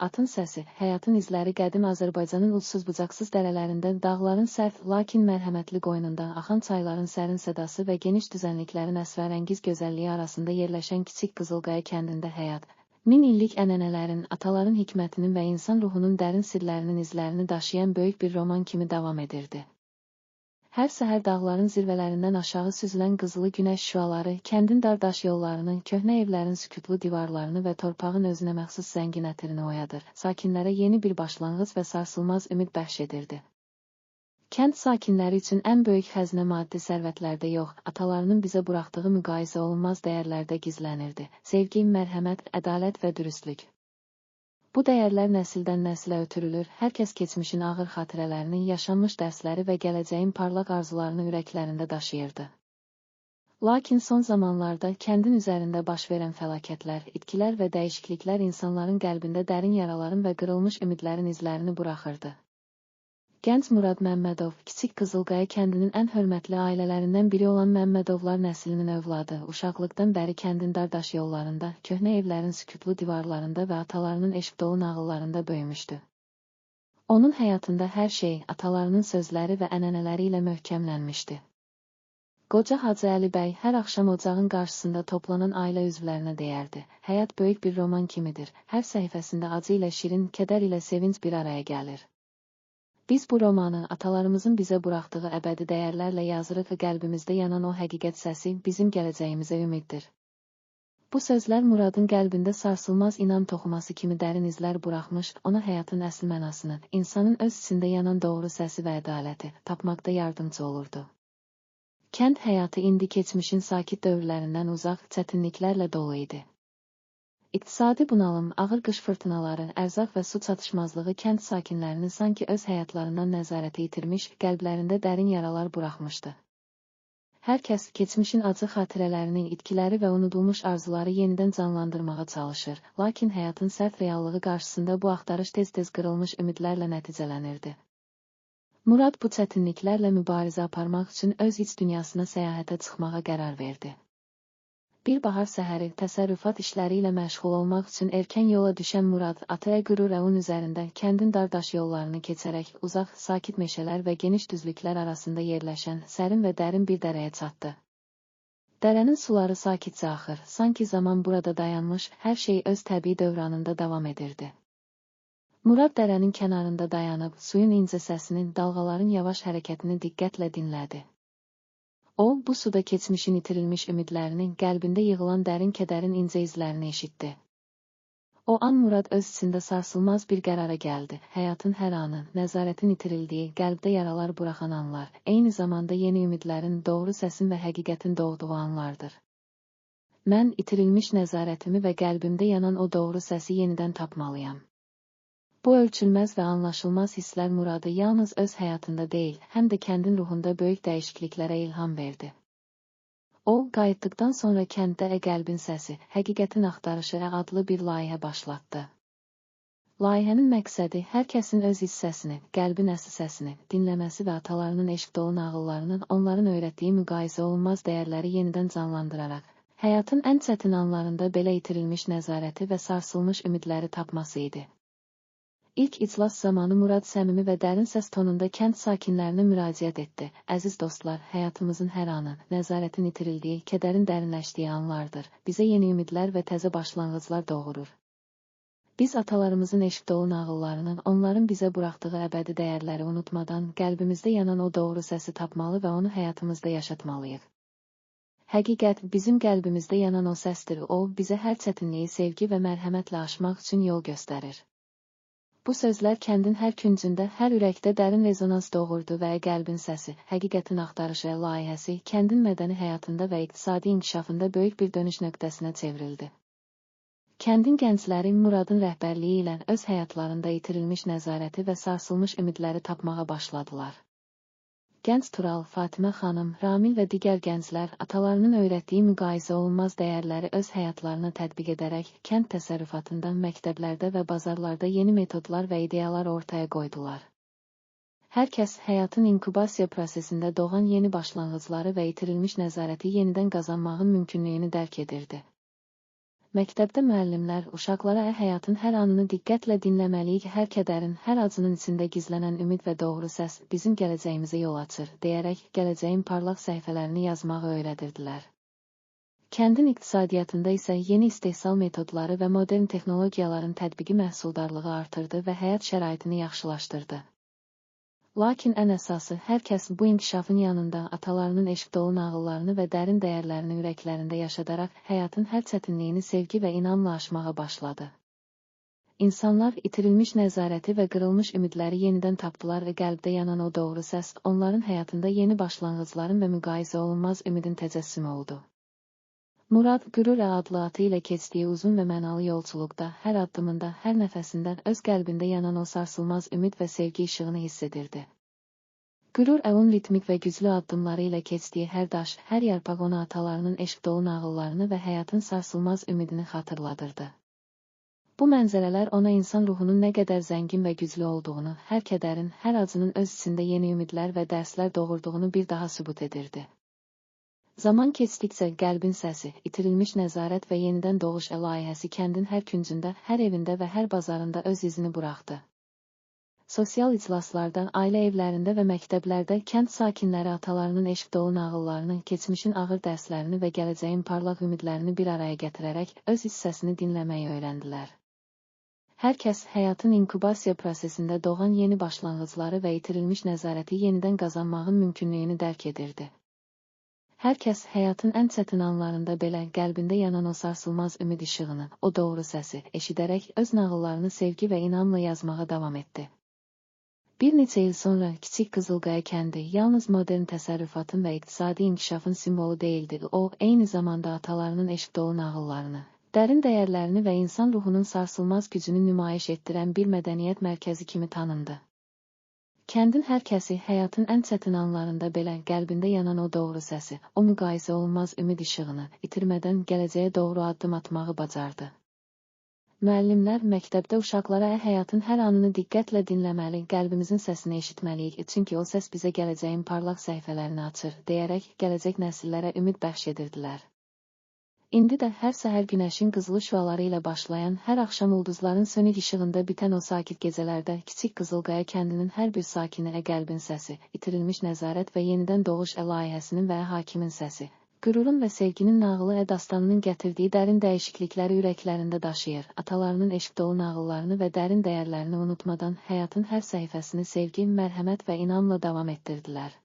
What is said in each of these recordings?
atın səsi, həyatın izləri qədim Azərbaycanın ucsuz-bucaqsız dərələrində, dağların sərt, lakin mərhəmətli qoynunda, axan çayların sərin sədası və geniş düzənliklərin əsrarəngiz gözəlliyi arasında yerləşən Kiçik Qızılqaya kəndində həyat, min illik ənənələrin, ataların hikmətinin və insan ruhunun dərin sirlərinin izlərini daşıyan böyük bir roman kimi davam edirdi. Hər səhər dağların zirvələrindən aşağı süzülən qızılı günəş şüaları, kəndin dar daş yollarını, köhnə evlərin sükutlu divarlarını və torpağın özünə məxsus zəngin ətirini oyadır. Sakinlərə yeni bir başlanğıc və sarsılmaz ümid bəxş edirdi. Kənd sakinləri üçün ən böyük xəzinə maddi sərvətlərdə yox, atalarının bizə buraxdığı müqayisə olunmaz dəyərlərdə gizlənirdi. Sevgi, mərhəmət, ədalət və dürüstlük. Bu dəyərlər nəsildən nəsilə ötürülür, hər kəs keçmişin ağır xatirələrini, yaşanmış dərsləri və gələcəyin parlaq arzularını ürəklərində daşıyırdı. Lakin son zamanlarda kəndin üzərində baş verən fəlakətlər, itkilər və dəyişikliklər insanların qəlbində dərin yaraların və qırılmış ümidlərin izlərini buraxırdı. Gənc Murad Məmmədov, Kiçik Qızılqaya kəndinin ən hörmətli ailələrindən biri olan Məmmədovlar nəslinin övladı, uşaqlıqdan bəri kəndin dar daş yollarında, köhnə evlərin sükutlu divarlarında və atalarının eşq dolu nağıllarında böyümüşdü. Onun həyatında hər şey, atalarının sözləri və ənənələri ilə möhkəmlənmişdi. Qoca Hacı Əli bəy hər axşam ocağın qarşısında toplanan ailə üzvlərinə deyərdi: "Həyat böyük bir roman kimidir, hər səhifəsində acı ilə şirin, kədər ilə sevinc bir araya gəlir. Biz bu romanı atalarımızın bizə buraxdığı əbədi dəyərlərlə yazırıq və qəlbimizdə yanan o həqiqət səsi bizim gələcəyimizə ümiddir." Bu sözlər Muradın qəlbində sarsılmaz inam toxuması kimi dərin izlər buraxmış, ona həyatın əsl mənasını, insanın öz içində yanan doğru səsi və ədaləti tapmaqda yardımcı olurdu. Kənd həyatı indi keçmişin sakit dövrlərindən uzaq, çətinliklərlə dolu idi. İqtisadi bunalım, ağır qış fırtınaları, ərzaq və su çatışmazlığı kənd sakinlərini sanki öz həyatlarından nəzarəti itirmiş, qəlblərində dərin yaralar buraxmışdı. Hər kəs keçmişin acı xatirələrini, itkiləri və unudulmuş arzuları yenidən canlandırmağa çalışır, lakin həyatın sərt reallığı qarşısında bu axtarış tez-tez qırılmış ümidlərlə nəticələnirdi. Murad bu çətinliklərlə mübarizə aparmaq üçün öz iç dünyasına səyahətə çıxmağa qərar verdi. Bir bahar səhəri təsərrüfat işləri ilə məşğul olmaq üçün erkən yola düşən Murad, Ataya Qürur Əun üzərində kəndin dar daş yollarını keçərək uzaq, sakit meşələr və geniş düzlüklər arasında yerləşən sərin və dərin bir dərəyə çatdı. Dərənin suları sakitcə axır, sanki zaman burada dayanmış, hər şey öz təbii dövranında davam edirdi. Murad dərənin kənarında dayanıb, suyun incə səsini, dalğaların yavaş hərəkətini diqqətlə dinlədi. O, bu suda keçmişin itirilmiş ümidlərini, qəlbində yığılan dərin kədərin incə izlərini eşitdi. O an Murad öz içində sarsılmaz bir qərara gəldi. Həyatın hər anı, nəzarətin itirildiyi, qəlbdə yaralar buraxan anlar, eyni zamanda yeni ümidlərin, doğru səsin və həqiqətin doğduğu anlardır. Mən itirilmiş nəzarətimi və qəlbimdə yanan o doğru səsi yenidən tapmalıyam. Bu ölçülməz və anlaşılmaz hisslər Muradı yalnız öz həyatında deyil, həm də kəndin ruhunda böyük dəyişikliklərə ilham verdi. O, qayıtdıqdan sonra kənddə Qəlbin səsi, həqiqətin axtarışı adlı bir layihə başlatdı. Layihənin məqsədi hər kəsin öz hissəsini, qəlbin əsl səsini dinləməsi və atalarının eşq dolu nağıllarının onların öyrətdiyi müqayisə olunmaz dəyərləri yenidən canlandıraraq, həyatın ən çətin anlarında belə itirilmiş nəzarəti və sarsılmış ümidləri tapması idi. İlk iclas zamanı Murad səmimi və dərin səs tonunda kənd sakinlərinə müraciət etdi. Əziz dostlar, həyatımızın hər anı, nəzarətin itirildiyi, kədərin dərinləşdiyi anlardır. Bizə yeni ümidlər və təzə başlanğıclar doğurur. Biz atalarımızın eşq dolu nağıllarının, onların bizə buraxdığı əbədi dəyərləri unutmadan, qəlbimizdə yanan o doğru səsi tapmalı və onu həyatımızda yaşatmalıyıq. Həqiqət, bizim qəlbimizdə yanan o səsdir. O, bizə hər çətinliyi sevgi və mərhəmətlə aşmaq üçün yol göstərir. Bu sözlər kəndin hər küncündə, hər ürəkdə dərin rezonans doğurdu və Qəlbin səsi, həqiqətin axtarışı layihəsi kəndin mədəni həyatında və iqtisadi inkişafında böyük bir dönüş nöqtəsinə çevrildi. Kəndin gəncləri Muradın rəhbərliyi ilə öz həyatlarında itirilmiş nəzarəti və sarsılmış ümidləri tapmağa başladılar. Gənc Tural, Fatimə xanım, Ramil və digər gənclər atalarının öyrətdiyi müqayisə olunmaz dəyərləri öz həyatlarına tətbiq edərək kənd təsərrüfatında, məktəblərdə və bazarlarda yeni metodlar və ideyalar ortaya qoydular. Hər kəs həyatın inkubasiya prosesində doğan yeni başlanğıcları və itirilmiş nəzarəti yenidən qazanmağın mümkünlüyünü dərk edirdi. Məktəbdə müəllimlər uşaqlara həyatın hər anını diqqətlə dinləməliyik, hər kədərin, hər acının içində gizlənən ümid və doğru səs bizim gələcəyimizə yol açır, deyərək gələcəyin parlaq səhifələrini yazmağı öyrədirdilər. Kəndin iqtisadiyyatında isə yeni istehsal metodları və modern texnologiyaların tətbiqi məhsuldarlığı artırdı və həyat şəraitini yaxşılaşdırdı. Lakin ən əsası, hər kəs bu inkişafın yanında atalarının eşq dolu nağıllarını və dərin dəyərlərini ürəklərində yaşadaraq həyatın hər çətinliyini sevgi və inamla aşmağa başladı. İnsanlar itirilmiş nəzarəti və qırılmış ümidləri yenidən tapdılar və qəlbdə yanan o doğru səs, onların həyatında yeni başlanğıcların və müqayisə olunmaz ümidin təcəssümü oldu. Murad, qürur adlı atı ilə keçdiyi uzun və mənalı yolculuqda, hər addımında, hər nəfəsində öz qəlbində yanan o sarsılmaz ümid və sevgi işığını hiss edirdi. Qürur onun ritmik və güclü addımları ilə keçdiyi hər daş, hər yarpaq ona atalarının eşq dolu nağıllarını və həyatın sarsılmaz ümidini xatırladırdı. Bu mənzərələr ona insan ruhunun nə qədər zəngin və güclü olduğunu, hər kədərin, hər acının öz içində yeni ümidlər və dərslər doğurduğunu bir daha sübut edirdi. Zaman keçdikcə qəlbin səsi, itirilmiş nəzarət və yenidən doğuş layihəsi kəndin hər küncündə, hər evində və hər bazarında öz izini buraxdı. Sosial iclaslarda, ailə evlərində və məktəblərdə kənd sakinləri atalarının eşq dolu nağıllarını, keçmişin ağır dərslərini və gələcəyin parlaq ümidlərini bir araya gətirərək öz hissəsini dinləməyi öyrəndilər. Hər kəs həyatın inkubasiya prosesində doğan yeni başlanğıcları və itirilmiş nəzarəti yenidən qazanmağın mümkünlüyünü dərk edirdi. Hər kəs həyatın ən çətin anlarında belə qəlbində yanan o sarsılmaz ümid işığını, o doğru səsi eşidərək öz nağıllarını sevgi və inamla yazmağa davam etdi. Bir neçə il sonra Kiçik Qızılqaya kəndi yalnız modern təsərrüfatın və iqtisadi inkişafın simvolu deyildi, o, eyni zamanda atalarının eşq dolu nağıllarını, dərin dəyərlərini və insan ruhunun sarsılmaz gücünü nümayiş etdirən bir mədəniyyət mərkəzi kimi tanındı. Kəndin hər kəsi həyatın ən çətin anlarında belə qəlbində yanan o doğru səsi, o müqayisə olunmaz ümid işığını itirmədən gələcəyə doğru addım atmağı bacardı. Müəllimlər məktəbdə uşaqlara həyatın hər anını diqqətlə dinləməli, qəlbimizin səsini eşitməliyik, çünki o səs bizə gələcəyin parlaq səhifələrini açır, deyərək gələcək nəsillərə ümid bəxş edirdilər. İndi də hər səhər günəşin qızılı şüaları ilə başlayan, hər axşam ulduzların sönük işığında bitən o sakit gecələrdə Kiçik Qızılqaya kəndinin hər bir sakinə qəlbin səsi, itirilmiş nəzarət və yenidən doğuş layihəsinin və hakimin səsi, qürurun və sevginin nağılı dastanının gətirdiyi dərin dəyişiklikləri ürəklərində daşıyır, atalarının eşq dolu nağıllarını və dərin dəyərlərini unutmadan həyatın hər səhifəsini sevgi, mərhəmət və inamla davam etdirdilər.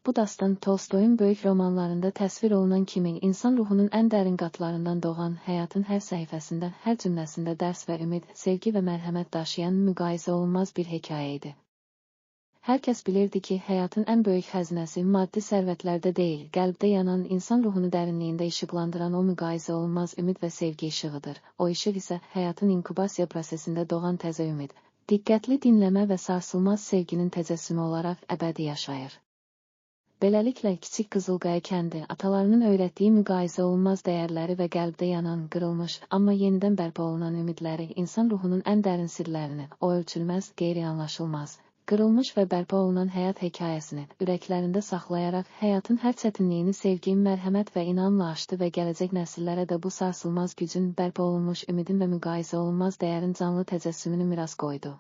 Bu dastan Tolstoyun böyük romanlarında təsvir olunan kimi insan ruhunun ən dərin qatlarından doğan, həyatın hər səhifəsində, hər cümləsində dərs və ümid, sevgi və mərhəmət daşıyan müqayisə olunmaz bir hekayə idi. Hər kəs bilirdi ki, həyatın ən böyük xəzinəsi maddi sərvətlərdə deyil, qəlbdə yanan, insan ruhunu dərinliyində işıqlandıran o müqayisə olunmaz ümid və sevgi işığıdır. O işıq isə həyatın inkubasiya prosesində doğan təzə ümid, diqqətli dinləmə və sarsılmaz sevginin təcəssümü olaraq əbədi yaşayır. Beləliklə, Kiçik Qızılqaya kəndi, atalarının öyrətdiyi müqayisə olunmaz dəyərləri və qəlbdə yanan, qırılmış, amma yenidən bərpa olunan ümidləri, insan ruhunun ən dərin sirlərini, o ölçülməz, qeyri-anlaşılmaz, qırılmış və bərpa olunan həyat hekayəsini ürəklərində saxlayaraq həyatın hər çətinliyini sevgi, mərhəmət və inamla aşdı və gələcək nəsillərə də bu sarsılmaz gücün, bərpa olunmuş ümidin və müqayisə olunmaz dəyərin canlı təcəssümünü miras qoydu.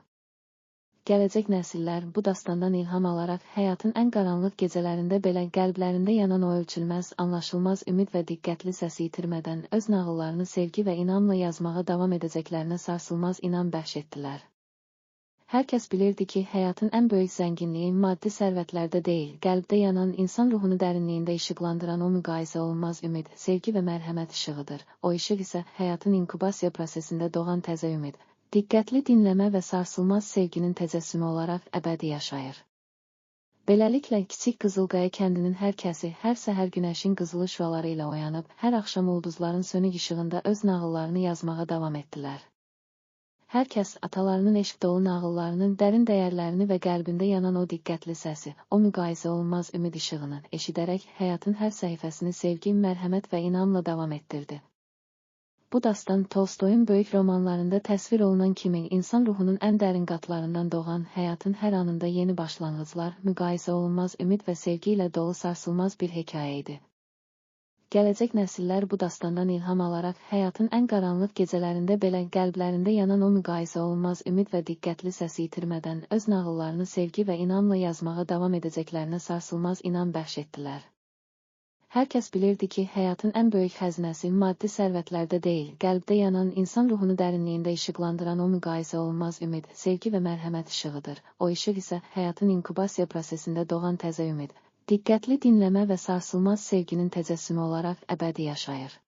Gələcək nəsillər bu dastandan ilham alaraq həyatın ən qaranlıq gecələrində belə qəlblərində yanan o ölçülməz, anlaşılmaz ümid və diqqətli səsi itirmədən öz nağıllarını sevgi və inamla yazmağa davam edəcəklərinə sarsılmaz inam bəxş etdilər. Hər kəs bilirdi ki, həyatın ən böyük zənginliyi maddi sərvətlərdə deyil, qəlbdə yanan, insan ruhunu dərinliyində işıqlandıran o müqayisə olunmaz ümid, sevgi və mərhəmət işığıdır. O işıq isə həyatın inkubasiya prosesində doğan təzə ümid, diqqətli dinləmə və sarsılmaz sevginin təcəssümü olaraq əbədi yaşayır. Beləliklə, Kiçik Qızılqaya kəndinin hər kəsi hər səhər günəşin qızılı şüaları ilə oyanıb, hər axşam ulduzların sönük işığında öz nağıllarını yazmağa davam etdilər. Hər kəs atalarının eşq dolu nağıllarının dərin dəyərlərini və qəlbində yanan o diqqətli səsi, o müqayisə olunmaz ümid işığını eşidərək həyatın hər səhifəsini sevgi, mərhəmət və inamla davam etdirdi. Bu dastan Tolstoyun böyük romanlarında təsvir olunan kimi insan ruhunun ən dərin qatlarından doğan, həyatın hər anında yeni başlanğıclar, müqayisə olunmaz ümid və sevgi ilə dolu sarsılmaz bir hekayə idi. Gələcək nəsillər bu dastandan ilham alaraq həyatın ən qaranlıq gecələrində belə qəlblərində yanan o müqayisə olunmaz ümid və diqqətli səsi itirmədən öz nağıllarını sevgi və inamla yazmağa davam edəcəklərinə sarsılmaz inam bəxş etdilər. Hər kəs bilirdi ki, həyatın ən böyük xəzinəsi maddi sərvətlərdə deyil, qəlbdə yanan, insan ruhunu dərinliyində işıqlandıran o müqayisə olunmaz ümid, sevgi və mərhəmət işığıdır. O işıq isə həyatın inkubasiya prosesində doğan təzə ümid, diqqətli dinləmə və sarsılmaz sevginin təcəssümü olaraq əbədi yaşayır.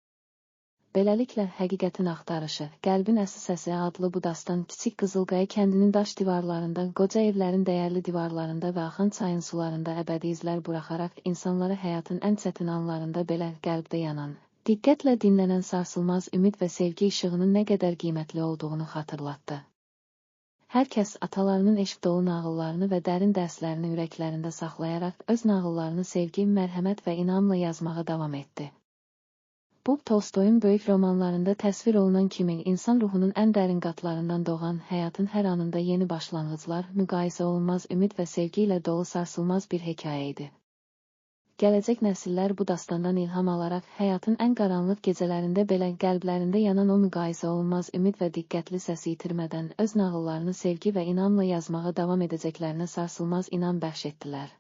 Beləliklə, həqiqətin axtarışı, qəlbin əsas səsi adlı bu dastan Kiçik Qızılqaya kəndinin daş divarlarında, qoca evlərin dəyərli divarlarında və axan çayın sularında əbədi izlər buraxaraq insanlara həyatın ən çətin anlarında belə qəlbdə yanan, diqqətlə dinlənən sarsılmaz ümid və sevgi işığının nə qədər qiymətli olduğunu xatırlatdı. Hər kəs atalarının eşq dolu nağıllarını və dərin dərslərini ürəklərində saxlayaraq öz nağıllarını sevgi, mərhəmət və inamla yazmağa davam etdi. Bu, Tolstoyun böyük romanlarında təsvir olunan kimi insan ruhunun ən dərin qatlarından doğan, həyatın hər anında yeni başlanğıclar, müqayisə olunmaz ümid və sevgi ilə dolu sarsılmaz bir hekayə idi. Gələcək nəsillər bu dastandan ilham alaraq həyatın ən qaranlıq gecələrində belə qəlblərində yanan o müqayisə olunmaz ümid və diqqətli səsi itirmədən öz nağıllarını sevgi və inamla yazmağa davam edəcəklərinə sarsılmaz inam bəxş etdilər.